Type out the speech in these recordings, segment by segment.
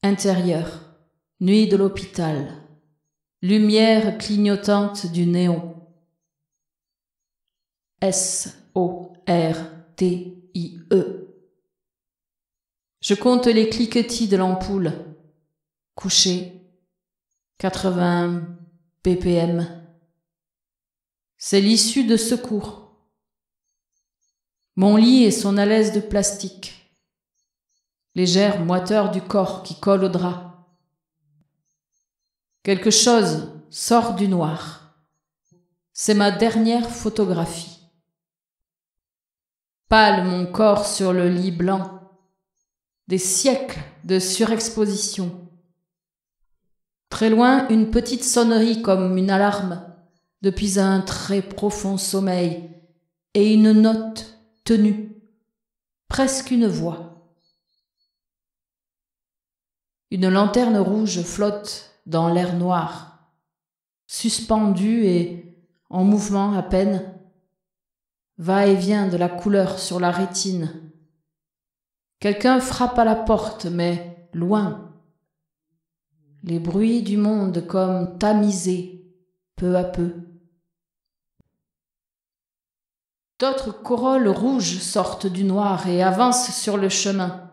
Intérieur, nuit de l'hôpital, lumière clignotante du néon. S-O-R-T-I-E. Je compte les cliquetis de l'ampoule. Couché, 80 ppm. C'est l'issue de secours. Mon lit et son alaise de plastique. Légère moiteur du corps qui colle au drap. Quelque chose sort du noir. C'est ma dernière photographie. Pâle mon corps sur le lit blanc. Des siècles de surexposition. Très loin, une petite sonnerie comme une alarme, depuis un très profond sommeil, et une note tenue, presque une voix. Une lanterne rouge flotte dans l'air noir, suspendue et en mouvement à peine, va et vient de la couleur sur la rétine. Quelqu'un frappe à la porte, mais loin. Les bruits du monde comme tamisés, peu à peu. D'autres corolles rouges sortent du noir et avancent sur le chemin.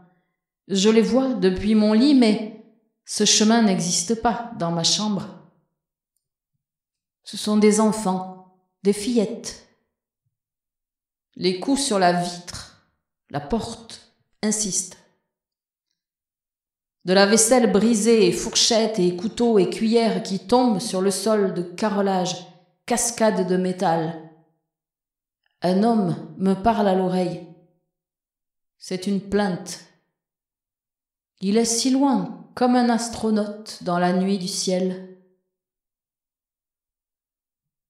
Je les vois depuis mon lit, mais ce chemin n'existe pas dans ma chambre. Ce sont des enfants, des fillettes. Les coups sur la vitre, la porte, insistent. De la vaisselle brisée, fourchettes et couteaux et cuillères qui tombent sur le sol de carrelage, cascade de métal. Un homme me parle à l'oreille. C'est une plainte. Il est si loin, comme un astronaute dans la nuit du ciel.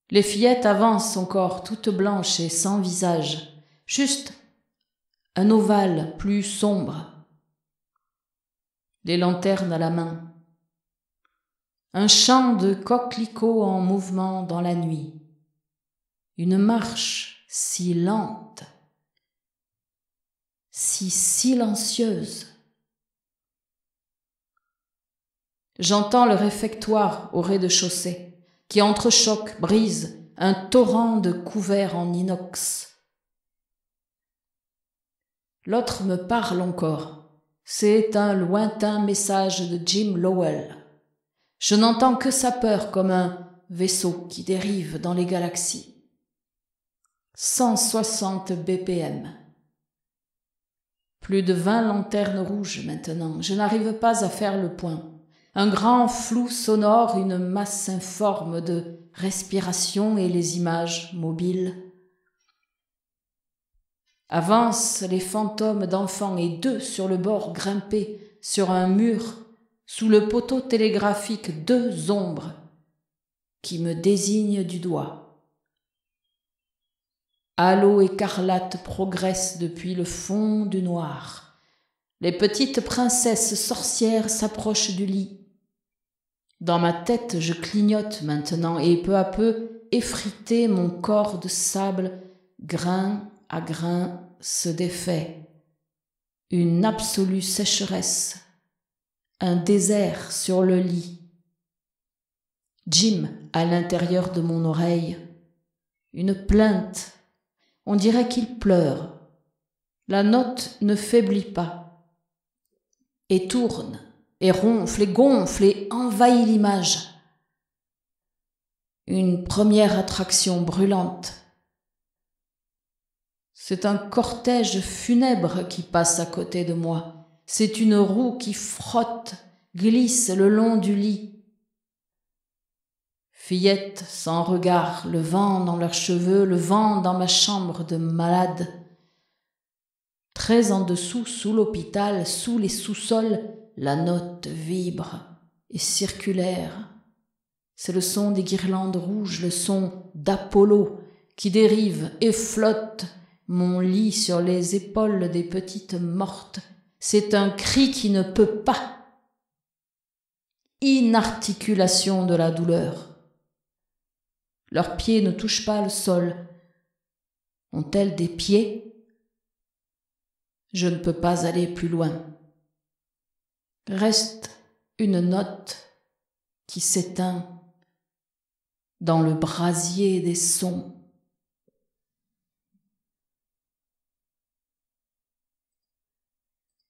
Les fillettes avancent encore toutes blanches et sans visage, juste un ovale plus sombre. Les lanternes à la main. Un champ de coquelicots en mouvement dans la nuit. Une marche si lente, si silencieuse. J'entends le réfectoire au rez-de-chaussée qui entrechoque, brise, un torrent de couverts en inox. L'autre me parle encore. C'est un lointain message de Jim Lowell. Je n'entends que sa peur comme un vaisseau qui dérive dans les galaxies. 160 BPM. Plus de 20 lanternes rouges maintenant. Je n'arrive pas à faire le point. Un grand flou sonore, une masse informe de respiration et les images mobiles. Avancent les fantômes d'enfants et deux sur le bord grimpés sur un mur, sous le poteau télégraphique, deux ombres qui me désignent du doigt. Halo écarlate progresse depuis le fond du noir. Les petites princesses sorcières s'approchent du lit. Dans ma tête, je clignote maintenant et peu à peu, effrité, mon corps de sable, grain à grain, se défait. Une absolue sécheresse, un désert sur le lit. Jim à l'intérieur de mon oreille, une plainte. On dirait qu'il pleure. La note ne faiblit pas. Et tourne, et ronfle, et gonfle, et envahit l'image. Une première attraction brûlante. C'est un cortège funèbre qui passe à côté de moi. C'est une roue qui frotte, glisse le long du lit. Fillettes sans regard, le vent dans leurs cheveux, le vent dans ma chambre de malade. Très en dessous, sous l'hôpital, sous les sous-sols, la note vibre et circulaire. C'est le son des guirlandes rouges, le son d'Apollo qui dérive et flotte mon lit sur les épaules des petites mortes. C'est un cri qui ne peut pas. Inarticulation de la douleur. Leurs pieds ne touchent pas le sol. Ont-elles des pieds ? Je ne peux pas aller plus loin. Reste une note qui s'éteint dans le brasier des sons.